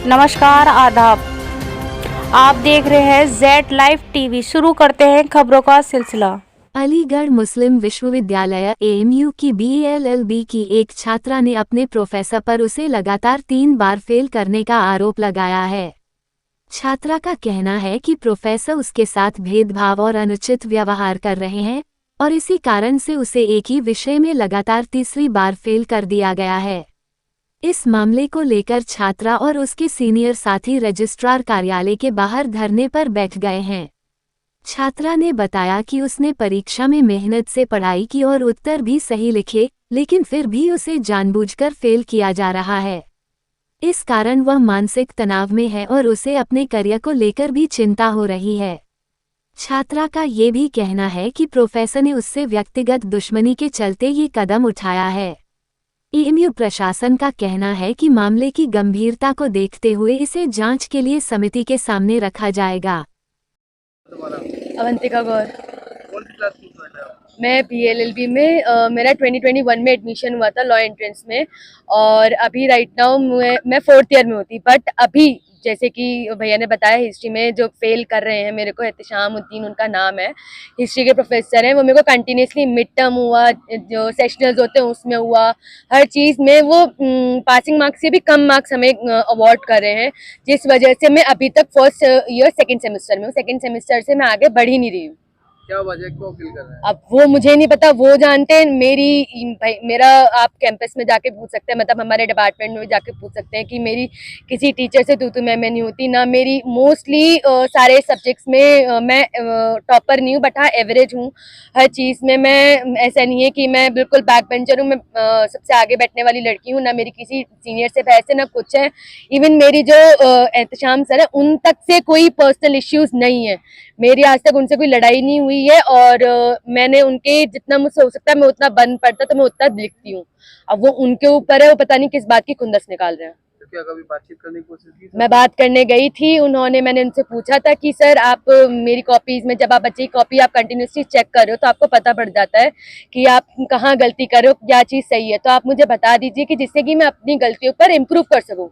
नमस्कार, आदाब। आप देख रहे हैं जेड लाइव टीवी। शुरू करते हैं खबरों का सिलसिला। अलीगढ़ मुस्लिम विश्वविद्यालय एएमयू की बीएलएलबी की एक छात्रा ने अपने प्रोफेसर पर उसे लगातार 3 बार फेल करने का आरोप लगाया है। छात्रा का कहना है कि प्रोफेसर उसके साथ भेदभाव और अनुचित व्यवहार कर रहे हैं और इसी कारण से उसे एक ही विषय में लगातार तीसरी बार फेल कर दिया गया है। इस मामले को लेकर छात्रा और उसके सीनियर साथी रजिस्ट्रार कार्यालय के बाहर धरने पर बैठ गए हैं। छात्रा ने बताया कि उसने परीक्षा में मेहनत से पढ़ाई की और उत्तर भी सही लिखे, लेकिन फिर भी उसे जानबूझकर फेल किया जा रहा है। इस कारण वह मानसिक तनाव में है और उसे अपने करियर को लेकर भी चिंता हो रही है। छात्रा का ये भी कहना है कि प्रोफेसर ने उससे व्यक्तिगत दुश्मनी के चलते ये कदम उठाया है। एएमयू प्रशासन का कहना है कि मामले की गंभीरता को देखते हुए इसे जांच के लिए समिति के सामने रखा जाएगा। अवंतिका गौर। कौन सी क्लास में पढ़ रहे हो? मैं बीएलएलबी में मेरा 2021 में एडमिशन हुआ था लॉ एंट्रेंस में, और अभी राइट नाउ मैं 4th ईयर में होती। बट अभी जैसे कि भैया ने बताया, हिस्ट्री में जो फेल कर रहे हैं मेरे को, एहतिशामुद्दीन उनका नाम है, हिस्ट्री के प्रोफेसर हैं। वो मेरे को कंटिन्यूसली मिड टर्म हुआ, जो सेशनल्स होते हैं उसमें हुआ, हर चीज़ में वो पासिंग मार्क्स से भी कम मार्क्स हमें अवार्ड कर रहे हैं, जिस वजह से मैं अभी तक फर्स्ट ईयर सेकेंड सेमेस्टर में हूँ। सेकेंड सेमेस्टर से मैं आगे बढ़ ही नहीं रही हूँ। क्या वजह, क्यों फील कर रहे हैं? अब वो मुझे नहीं पता, वो जानते हैं। मेरा आप कैंपस में जाके पूछ सकते हैं, मतलब हमारे डिपार्टमेंट में जाके पूछ सकते हैं कि मेरी किसी टीचर से तू मैं नहीं होती ना। मेरी मोस्टली सारे सब्जेक्ट्स में मैं टॉपर नहीं हूँ, बट हाँ एवरेज हूँ हर चीज़ में। मैं ऐसा नहीं है कि मैं बिल्कुल बैक बेंचर हूँ। मैं सबसे आगे बैठने वाली लड़की हूँ, ना मेरी किसी सीनियर से पैसे ना कुछ है। इवन मेरी जो एहतशाम सर है, उन तक से कोई पर्सनल इश्यूज नहीं है। मेरी आज तक उनसे कोई लड़ाई नहीं हुई है, और मैंने उनके जितना मुझसे हो सकता है मैं उतना बन पड़ता तो मैं उतना लिखती हूँ। अब वो उनके ऊपर है, वो पता नहीं किस बात की खुंदस निकाल रहे हैं। तो क्या कभी बातचीत करने की कोशिश की? मैं बात करने गई थी, मैंने उनसे पूछा था कि सर आप मेरी कॉपीज में, जब आप बच्चे की कॉपी आप कंटिन्यूसली चेक कर रहे हो तो आपको पता पड़ जाता है कि आप कहाँ गलती कर रहे हो, क्या चीज़ सही है, तो आप मुझे बता दीजिए कि जिससे कि मैं अपनी गलतियों पर इम्प्रूव कर सकूँ।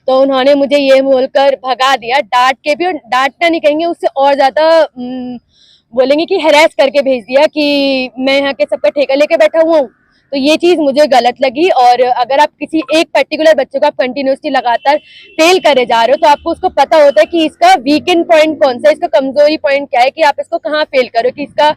तो उन्होंने मुझे ये बोलकर भगा दिया, डांट के भी, और डांटना नहीं कहेंगे, उससे और ज़्यादा बोलेंगे कि हैरेस करके भेज दिया कि मैं यहाँ के सबका ठेका लेके बैठा हुआ हूँ। तो ये चीज़ मुझे गलत लगी। और अगर आप किसी एक पर्टिकुलर बच्चे को आप कंटिन्यूसली लगातार फेल करे जा रहे हो, तो आपको उसको पता होता है कि इसका वीकेंड पॉइंट कौन सा है, इसका कमजोरी पॉइंट क्या है, कि आप इसको कहाँ फेल करो, कि इसका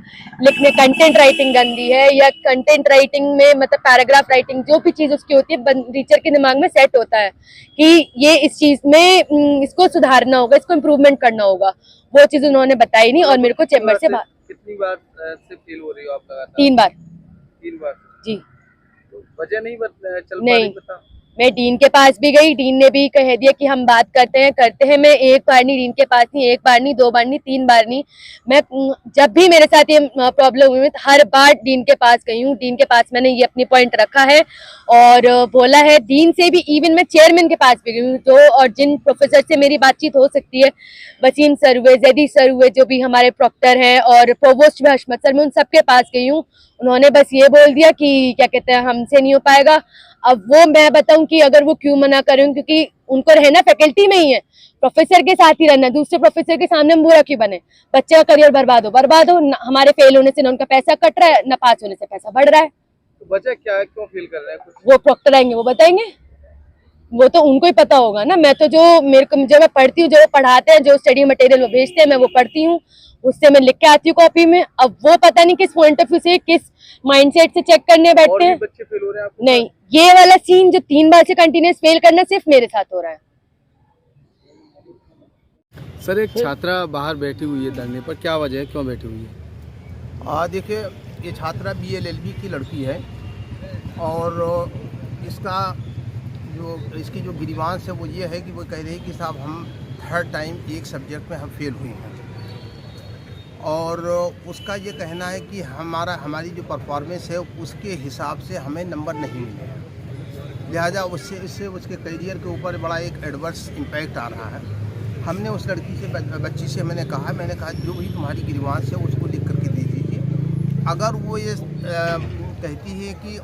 लिखने कंटेंट राइटिंग गंदी है, या कंटेंट राइटिंग में मतलब पैराग्राफ राइटिंग जो भी चीज़ उसकी होती है, टीचर के दिमाग में सेट होता है कि ये इस चीज़ में इसको सुधारना होगा, इसको इम्प्रूवमेंट करना होगा। वो चीज़ उन्होंने बताई नहीं, और मेरे को चैम्बर से कितनी बार से फेल हो रही हो आप? लगातार 3 बार। 3 बार जी। तो वजह नहीं चल पा नहीं, रही? बता। मैं डीन के पास भी गई, डीन ने भी कह दिया कि हम बात करते हैं। मैं एक बार नहीं डीन के पास नहीं, 1 बार नहीं, 2 बार नहीं, 3 बार नहीं, मैं जब भी मेरे साथ ये प्रॉब्लम हुई हर बार डीन के पास गई हूँ। डीन के पास मैंने ये अपनी पॉइंट रखा है और बोला है। डीन से भी इवन मैं चेयरमैन के पास भी गई हूँ, जो और जिन प्रोफेसर से मेरी बातचीत हो सकती है, वसीम सर हुए, जैदी सर हुए, जो भी हमारे प्रोक्टर हैं, और प्रोवोस्ट भी हशमत सर, मैं उन सबके पास गई हूँ। उन्होंने बस ये बोल दिया कि क्या कहते हैं, हमसे नहीं हो पाएगा। अब वो मैं बताऊं कि अगर वो क्यों मना कर रहे हैं, क्योंकि उनको रहना फैकल्टी में ही है, प्रोफेसर के साथ ही रहना, दूसरे प्रोफेसर के सामने हम बुरा क्यों बने? बच्चे का करियर बर्बाद हो। हमारे फेल होने से ना उनका पैसा कट रहा है, ना पास होने से पैसा बढ़ रहा है। तो वजह क्या है, क्यों फील कर रहे हैं? वो प्रोक्टर आएंगे, वो बताएंगे, वो तो उनको ही पता होगा ना। मैं तो जो मैं पढ़ती हूँ, जो पढ़ाते हैं, जो स्टडी मटेरियल वो भेजते हैं, मैं वो पढ़ती हूँ, उससे मैं लिख के आती हूँ कॉपी में। अब वो पता नहीं किस पॉइंट ऑफ व्यू से, किस माइंडसेट से चेक करने बैठते हैं। बच्चे फेल हो रहे हैं? नहीं, ये वाला सीन जो 3 बार से कंटिन्यूस फेल करना सिर्फ मेरे साथ हो रहा है। सर, एक छात्रा बाहर बैठी हुई है धरने पर, क्या वजह है, क्यों बैठी हुई है? देखिए, ये छात्रा बीएलएलबी की लड़की है, और इसकी जो ग्रीवांस है वो ये है कि वो कह रही है कि साहब हम 3rd टाइम एक सब्जेक्ट में हम फेल हुए हैं, और उसका ये कहना है कि हमारी जो परफॉर्मेंस है उसके हिसाब से हमें नंबर नहीं मिले हैं, लिहाजा इससे उसके करियर के ऊपर बड़ा एक एडवर्स इम्पैक्ट आ रहा है। हमने उस बच्ची से मैंने कहा जो भी तुम्हारी ग्रीवांस है उसको लिख करके दे दीजिए। अगर वो ये कहती है कि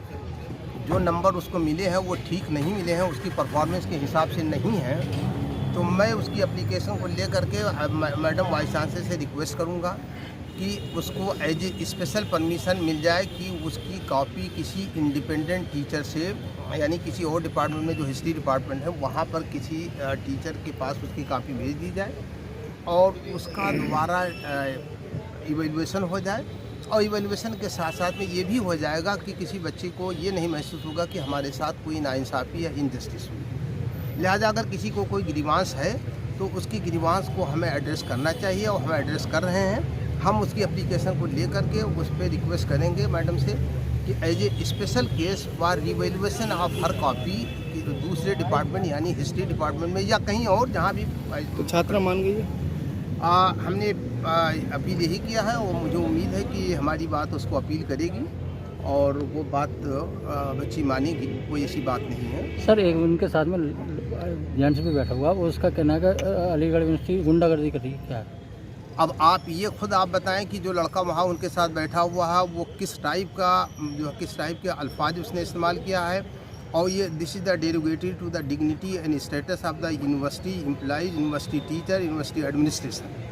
जो नंबर उसको मिले हैं वो ठीक नहीं मिले हैं, उसकी परफॉर्मेंस के हिसाब से नहीं है, तो मैं उसकी एप्लीकेशन को लेकर के मैडम वाइस चांसलर से रिक्वेस्ट करूंगा कि उसको एज ए स्पेशल परमिशन मिल जाए कि उसकी कॉपी किसी इंडिपेंडेंट टीचर से, यानी किसी और डिपार्टमेंट में जो हिस्ट्री डिपार्टमेंट है वहाँ पर किसी टीचर के पास उसकी कॉपी भेज दी जाए और उसका दोबारा इवैल्यूएशन हो जाए। और इवैल्यूएशन के साथ साथ में ये भी हो जाएगा कि किसी बच्चे को ये नहीं महसूस होगा कि हमारे साथ कोई नाइंसाफ़ी या इनजस्टिस हुई। लिहाजा अगर किसी को कोई ग्रीवांस है तो उसकी ग्रीवांस को हमें एड्रेस करना चाहिए और हम एड्रेस कर रहे हैं। हम उसकी एप्लीकेशन को लेकर के उस पर रिक्वेस्ट करेंगे मैडम से कि as a special case for revaluation of her copy दूसरे डिपार्टमेंट यानी हिस्ट्री डिपार्टमेंट में या कहीं और जहाँ भी। तो छात्रा मान गई है? हमने अपील यही किया है और मुझे उम्मीद है कि हमारी बात उसको अपील करेगी और वो बात बच्ची मानेगी, कोई ऐसी बात नहीं है। सर एक उनके साथ में जेंट्स भी बैठा हुआ, उसका कहना है कि अलीगढ़ यूनिवर्सिटी गुंडागर्दी कर रही है, क्या है? अब आप ये खुद आप बताएं कि जो लड़का वहाँ उनके साथ बैठा हुआ है वो किस टाइप के अल्फाज उसने इस्तेमाल किया है और ये this is the derogatory to the dignity and status of the university employees, university teacher, university administration.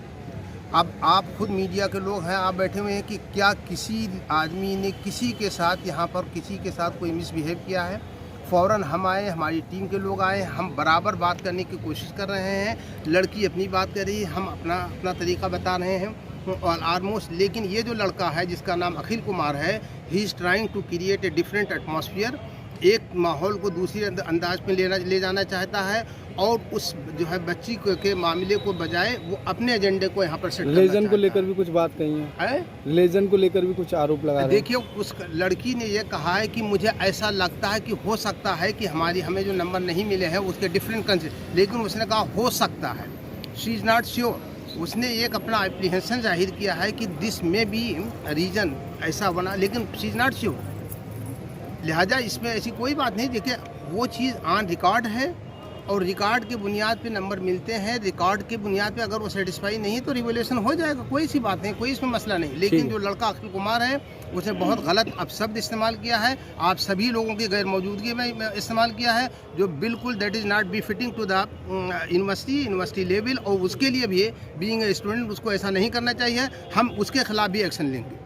अब आप खुद मीडिया के लोग हैं, आप बैठे हुए हैं कि क्या किसी आदमी ने किसी के साथ यहाँ पर किसी के साथ कोई मिसबिहेव किया है? फ़ौरन हम आए, हमारी टीम के लोग आए, हम बराबर बात करने की कोशिश कर रहे हैं। लड़की अपनी बात कर रही है, हम अपना तरीका बता रहे हैं और ऑलमोस्ट। लेकिन ये जो लड़का है जिसका नाम अखिल कुमार है, he is trying to create a different atmosphere, एक माहौल को दूसरी अंदाज में ले जाना चाहता है और उस जो है बच्ची के मामले को बजाय वो अपने एजेंडे को यहाँ पर सेट करना लेजन को लेकर भी कुछ बात कही है? लेजन को लेकर भी कुछ आरोप लगा रहे हैं। देखिए उस लड़की ने ये कहा है कि मुझे ऐसा लगता है कि हो सकता है कि हमें जो नंबर नहीं मिले हैं उसके डिफरेंट कंसेप्ट, लेकिन उसने कहा हो सकता है, शी इज़ नॉट श्योर। उसने एक अपना एप्लीकेशन जाहिर किया है कि दिस में बी रीजन ऐसा बना, लेकिन शी इज़ नॉट श्योर। लिहाजा इसमें ऐसी कोई बात नहीं। देखिए वो चीज़ ऑन रिकॉर्ड है और रिकॉर्ड के बुनियाद पे नंबर मिलते हैं। रिकॉर्ड के बुनियाद पे अगर वो सेटिस्फाई नहीं है तो रिवैल्यूएशन हो जाएगा, कोई सी बात नहीं, कोई इसमें मसला नहीं। लेकिन जो लड़का अखिल कुमार है उसने बहुत गलत अपशब्द इस्तेमाल किया है, आप सभी लोगों की गैर मौजूदगी में इस्तेमाल किया है, जो बिल्कुल that is not be fitting to the university level. और उसके लिए भी बीइंग ए स्टूडेंट उसको ऐसा नहीं करना चाहिए। हम उसके खिलाफ भी एक्शन लेंगे।